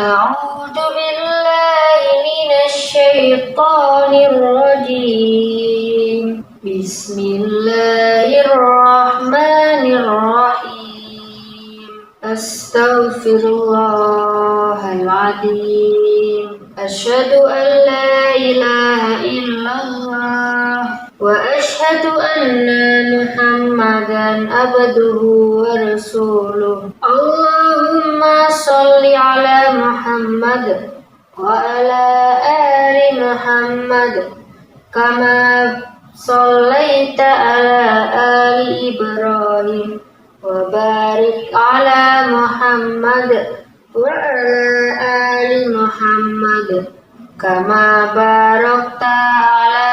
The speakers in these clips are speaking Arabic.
أعوذ بالله من الشيطان الرجيم. بسم الله الرحمن الرحيم. أستغفر الله العظيم. أشهد أن لا إله إلا الله وأشهد أن محمدا عبده ورسوله. اللهم صل على محمد وعلى آل محمد كما صليت على آل إبراهيم وبارك على محمد وعلى آل محمد كما باركت على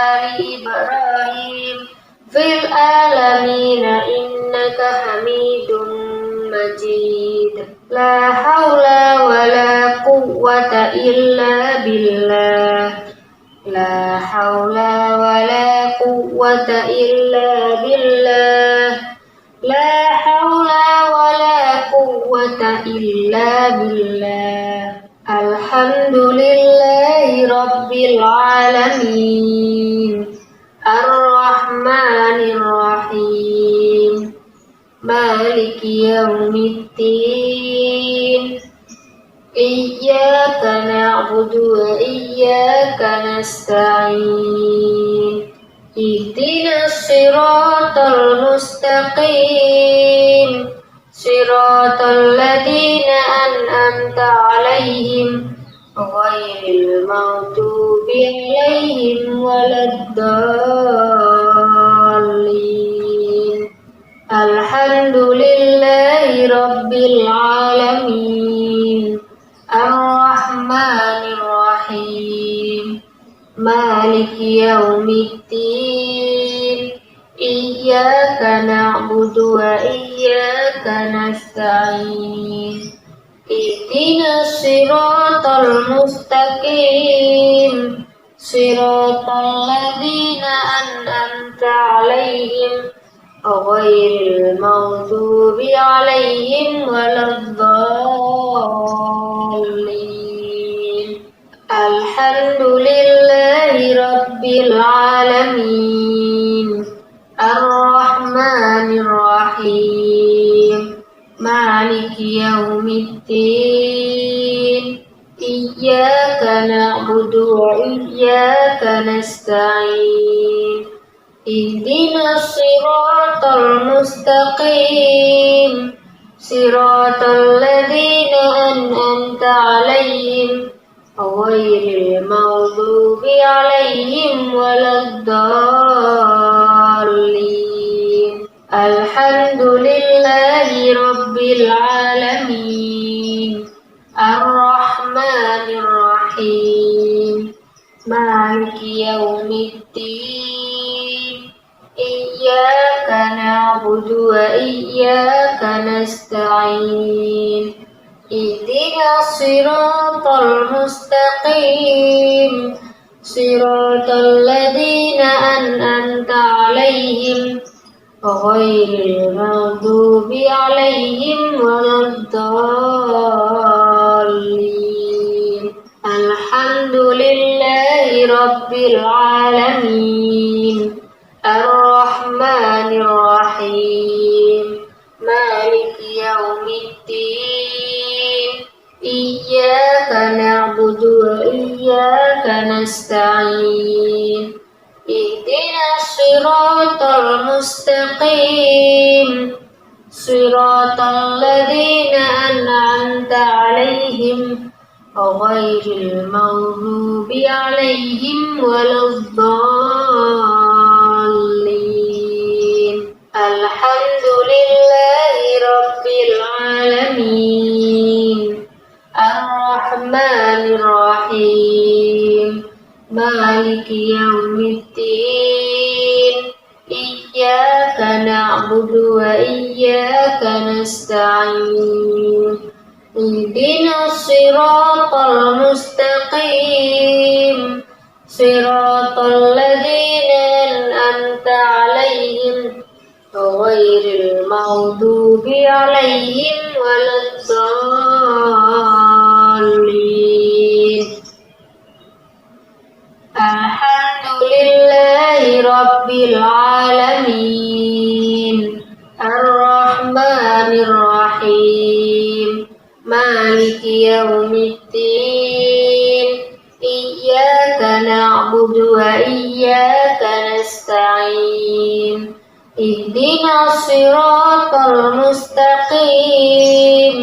آل إبراهيم في العالمين إنك حميد مجيد. لا حول ولا قوة إلا بالله. لا حول ولا قوة إلا بالله. لا حول ولا قوة إلا بالله. الحمد لله رب العالمين الرحمن الرحيم مالك يوم الدين. إياك نعبد وإياك نستعين. اهدنا الصراط المستقيم صراط الذين أنعمت عليهم غير المغضوب عليهم ولا الضالين. الحمد لله رب العالمين الرحمن الرحيم مالك يوم الدين. إياك نعبد وإياك نستعين. اهدنا الصراط المستقيم صراط الذين أنعمت عليهم غير المغضوب عليهم ولا الضالين. الحمد لله رب العالمين الرحمن الرحيم مالك يوم الدين. إياك نعبد وإياك نستعين. اهدنا الصراط المستقيم صراط الذين أنعمت عليهم غير المغضوب عليهم ولا الضالين. الحمد لله رب العالمين الرحمن الرحيم مالك يوم الدين. إياك نعبد وإياك نستعين. اهدنا الصراط المستقيم صراط الذين أنعمت عليهم غير المغضوب عليهم ولا الضالين. الحمد لله رب العالمين الرحمن الرحيم مالك يوم الدين. إياك نعبد وإياك نستعين. اهدنا الصراط المستقيم صراط الذين أنعمت عليهم غير المغضوب عليهم ولا الضالين. الحمد لله رب العالمين الرحمن الرحيم مالك يوم الدين. إياك نعبد وإياك نستعين. اهدنا الصراط المستقيم صراط الذين أنعمت عليهم غير المغضوب عليهم ولا الضالين. مالك يوم الدين إياك نعبد وإياك نستعين اهدنا الصراط المستقيم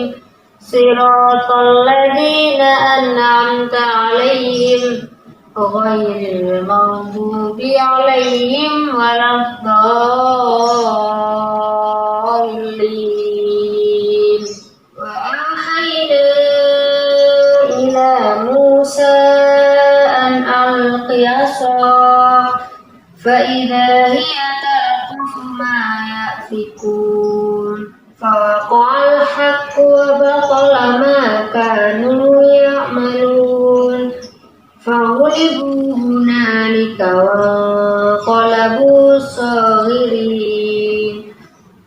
صراط الذين أنعمت عليهم غير المغضوب عليهم ولا الضالين وأوحينا إلى موسى أن ألق عصاك فإذا هي تلقف ما يأفكون فوقع الحق وبطل ما كانوا يعملون فغلبوا هنالك وانقلبوا صاغرين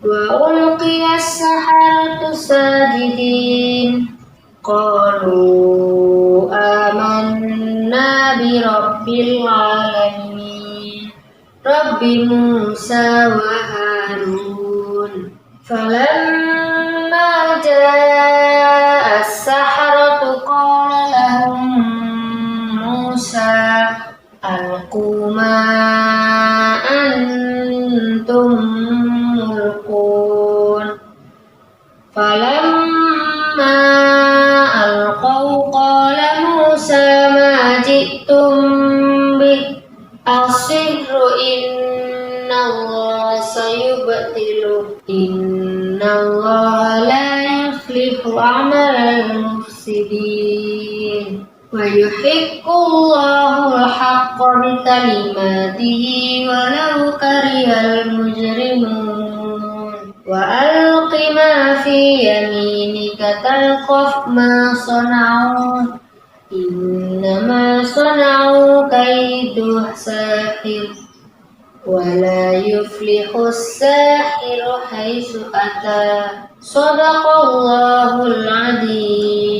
وألقي السحرة ساجدين قالوا آمنا برب العالمين رب موسى وهارون فلما جاء السحرة قال لهم موسى ألقوا ما أنتم ملقون فلما ألقوا قال موسى ما جئتم به السحر إن الله سيبطله إن الله لا يصلح عمل المفسدين ويحق الله الحق بكلماته ولو كره المجرمون وألق ما في يمينك تلقف ما صنعوا إنما صنعوا كيد ساحر ولا يفلح الساحر حيث أتى صدق الله العظيم.